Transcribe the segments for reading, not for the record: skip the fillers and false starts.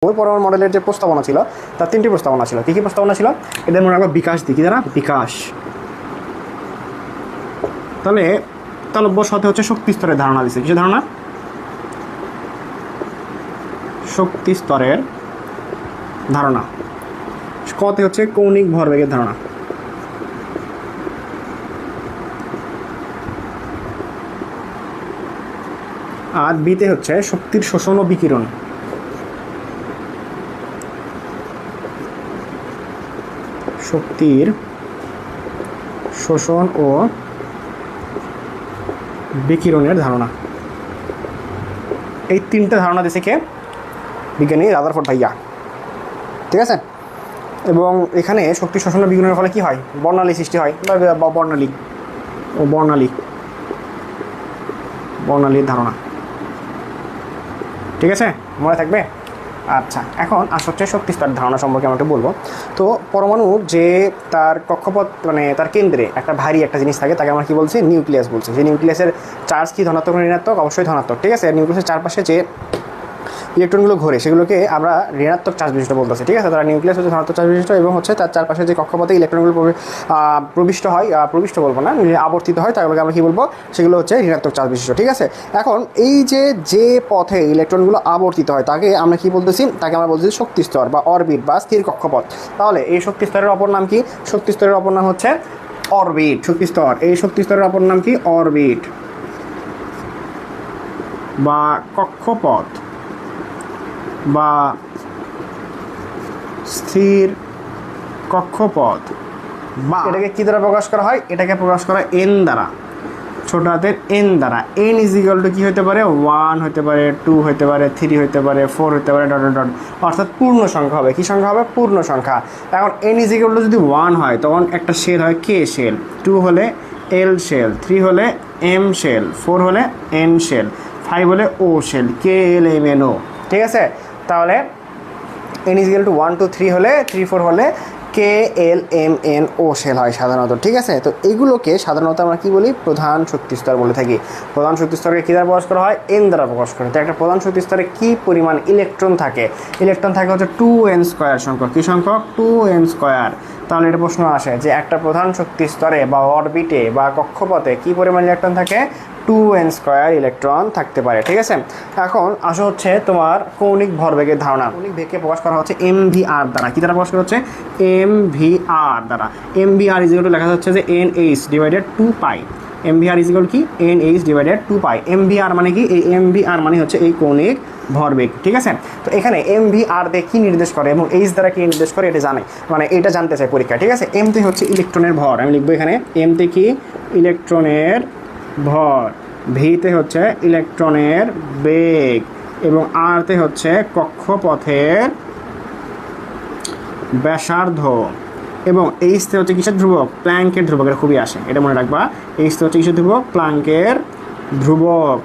ওই পরমাণু মডেলের যে প্রস্তাবনা ছিল তার 3টি প্রস্তাবনা ছিল। কী কী প্রস্তাবনা ছিল? এদের মনে রাখবো বিকাশ দিই, কি জানা? বিকাশ। তাহলে তালব্য সাথে হচ্ছে শক্তি স্তরের ধারণা দিচ্ছে। কিসের ধারণা? শক্তি স্তরের ধারণা। কতে হচ্ছে কৌণিক ভরবেগের ধারণা। আর বিতে হচ্ছে শক্তির শোষণ ও বিকিরণ। শক্তির শোষণ ও বিকিরণের ধারণা। এই 3টে ধারণা দিয়েছে কে? বিজ্ঞানী রাদারফোর্ড ভাইয়া। ঠিক আছে। এবং এখানে শক্তি শোষণ ও বিকিরণের ফলে কী হয়? বর্ণালী সৃষ্টি হয় বা বর্ণালীর ধারণা। ঠিক আছে, মনে থাকবে? আচ্ছা, এখন হচ্ছে শক্তি স্তর ধারণা সম্পর্কে আমরা একটু বলবো। তো পরমাণুর যে তার কক্ষপথ মানে তার কেন্দ্রে একটা ভারী একটা জিনিস থাকে, তাকে আমরা কি বলছি? নিউক্লিয়াস বলছি। যে নিউক্লিয়াসের চার্জ কি ধনাত্মক না ঋণাত্মক? অবশ্যই ধনাত্মক। ঠিক আছে। নিউক্লিয়াসের চারপাশে যে ইলেকট্রনগুলো ঘোরে সেগুলোকে আমরা ঋণাত্মক চার্জ বিশিষ্ট বলতেছি। ঠিক আছে। তারা নিউক্লিয়াস হচ্ছে ধনাত্মক চার্জ বিশিষ্ট এবং হচ্ছে তার চারপাশে যে কক্ষপথে ইলেকট্রনগুলো প্রবিষ্ট বলবো না, আবর্তিত হয়, তাগুলোকে আমরা কী বলবো? সেগুলো হচ্ছে ঋণাত্মক চার্জ বিশিষ্ট। ঠিক আছে। এখন এই যে পথে ইলেকট্রনগুলো আবর্তিত হয় তাকে আমরা কি বলতেছি? তাকে আমরা বলতেছি শক্তি স্তর বা অরবিট বা স্থির কক্ষপথ। তাহলে এই শক্তি স্তরের অপর নাম কি? শক্তি স্তরের অপর নাম হচ্ছে অরবিট। শক্তি স্তর, এই শক্তি স্তরের অপর নাম কি? অরবিট বা কক্ষপথ বা স্থির কক্ষপথ। বা এটাকে কী দ্বারা প্রকাশ করা হয়? এটাকে প্রকাশ করা এন দ্বারা, ছোট হাতের এন দ্বারা। এন ইজ ইকুয়াল টু কী হতে পারে? 1 হতে পারে, 2 হতে পারে, 3 হতে পারে, 4 হতে পারে, ডট ডট ডট, অর্থাৎ পূর্ণ সংখ্যা হবে। কী সংখ্যা হবে? পূর্ণ সংখ্যা। এখন এন ইজ ইকুয়াল টু যদি 1 হয় তখন একটা শেল হয় কে শেল, 2 হলে এল শেল, 3 হলে এম শেল, 4 হলে এন শেল, 5 হলে ও শেল, কে এল এম এন ও। ঠিক আছে। তাহলে এন ইজ ইকুয়াল টু 1 2 3 হলে 3 4 হলে কে এল এম এন ও শেল হয় সাধারণত। ঠিক আছে। তো এগুলোকে সাধারণত আমরা কী বলি? প্রধান শক্তি স্তর বলে থাকি। প্রধান শক্তি স্তরকে কী দ্বারা প্রকাশ করা হয়? এন দ্বারা প্রকাশ করা হয়। তো একটা প্রধান শক্তি স্তরে কী পরিমাণ ইলেকট্রন থাকে? ইলেকট্রন থাকে হচ্ছে 2n স্কোয়ার সংখ্যক। কী সংখ্যক? 2n square. তাহলে এটা প্রশ্ন আসে যে একটা প্রধান শক্তি স্তরে বা অরবিটে বা কক্ষপথে কী পরিমাণ ইলেকট্রন থাকে? 2n স্কোয়ার ইলেকট্রন থাকতে পারে। ঠিক আছে। এখন আসো হচ্ছে তোমার কৌণিক ভরবেগের ধারণা। কৌণিক বেগকে প্রকাশ করা হচ্ছে mvr দ্বারা। কী দ্বারা প্রকাশ করা হচ্ছে? mvr দ্বারা। mvr ইজ ইকুয়াল টু লেখা হচ্ছে যে nh divided 2π। mvr is equal কি? nh divided 2π। mvr মানে কি? এই mvr মানে হচ্ছে এই কৌণিক ভরবেগ। ঠিক আছে। তো এখানে mvr দিয়ে কী নির্দেশ করে এবং h দ্বারা কী নির্দেশ করে এটা জানে, মানে এটা জানতে চাই পরীক্ষায়। ঠিক আছে। mতে হচ্ছে ইলেকট্রনের ভর, আমি লিখবো এখানে mতে কি? ইলেকট্রনের ভর, ভিতে হচ্ছে ইলেকট্রনের বেগ এবং আরতে হচ্ছে কক্ষপথের ব্যাসার্ধ এবং এইচতে হচ্ছে কিসের ধ্রুবক? প্ল্যাঙ্কের ধ্রুবক। এটা খুবই আসে, এটা মনে রাখবা। এইচতে হচ্ছে কিসের ধ্রুবক? প্ল্যাঙ্কের ধ্রুবক।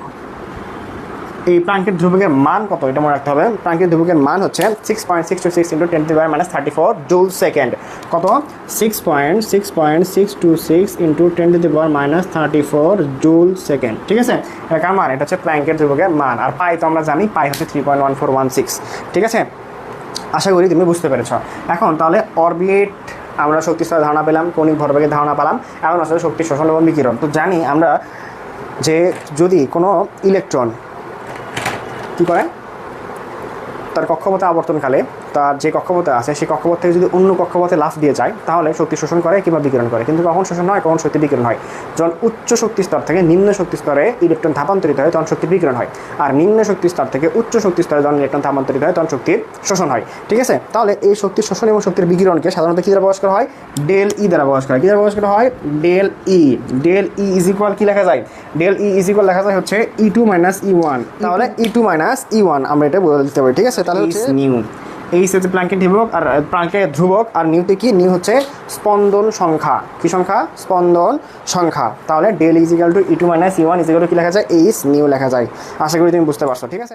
এই প্ল্যাঙ্কের ধ্রুবকের মান কত? এটা মনে রাখতে হবে। প্ল্যাঙ্কের ধ্রুবকের মান হচ্ছে 6.626 × 10⁻³ জুল সেকেন্ড। কত? 6.626 × 10⁻³ জুল সেকেন্ড। ঠিক আছে। এটা কার মান? এটা হচ্ছে প্ল্যাঙ্কের ধ্রুবকের মান। আর পাই তো আমরা জানি, পাই হচ্ছে 3.1416। ঠিক আছে। আশা করি তুমি বুঝতে পেরেছ। এখন তাহলে অরবিট আমরা শক্তি স্তরের ধারণা পেলাম, কৌণিক ভরবেগের ধারণা পেলাম। এখন আসলে শক্তি শোষণ এবং বিকিরণ। তো জানি আমরা যে যদি কোনো ইলেকট্রন কী করে? তার কক্ষপথে আবর্তনকালে তার যে কক্ষপথে আছে সেই কক্ষপথ থেকে যদি অন্য কক্ষপথে লাফ দিয়ে যায় তাহলে শক্তি শোষণ করে কিংবা বিকিরণ করে। কিন্তু কখন শোষণ হয়, কখন শক্তি বিকিরণ হয়? যখন উচ্চ শক্তি স্তর থেকে নিম্ন শক্তি স্তরে ইলেকট্রন স্থানান্তরিত হয় তখন শক্তি বিকিরণ হয়। আর নিম্ন শক্তি স্তর থেকে উচ্চ শক্তি স্তরে যখন ইলেকট্রন স্থানান্তরিত হয় তখন শক্তির শোষণ হয়। ঠিক আছে। তাহলে এই শক্তির শোষণ এবং শক্তির বিকিরণকে সাধারণত কী দ্বারা প্রকাশ করা হয়? ডেল ই দ্বারা প্রকাশ করা হয়। কী দ্বারা প্রকাশ করা হয়? Del E. Del E is equal কী লেখা যায়? ডেল ই ইজ ইকুয়াল লেখা যায় হচ্ছে E2 - E1। তাহলে E2 - E1 আমরা এটা বলে দিতে পারি। ঠিক আছে। তাহলে হচ্ছে নিউ। এইচ হচ্ছে প্ল্যাঙ্কের ধ্রুবক আর প্ল্যাঙ্কের ধ্রুবক, আর নিউতে কি? নিউ হচ্ছে স্পন্দন সংখ্যা। কি সংখ্যা? স্পন্দন সংখ্যা। তাহলে del is equal to E2 - E1 is equal to কী লেখা যায়? এইচ নিউ লেখা যায়। আশা করি তুমি বুঝতে পারছো। ঠিক আছে।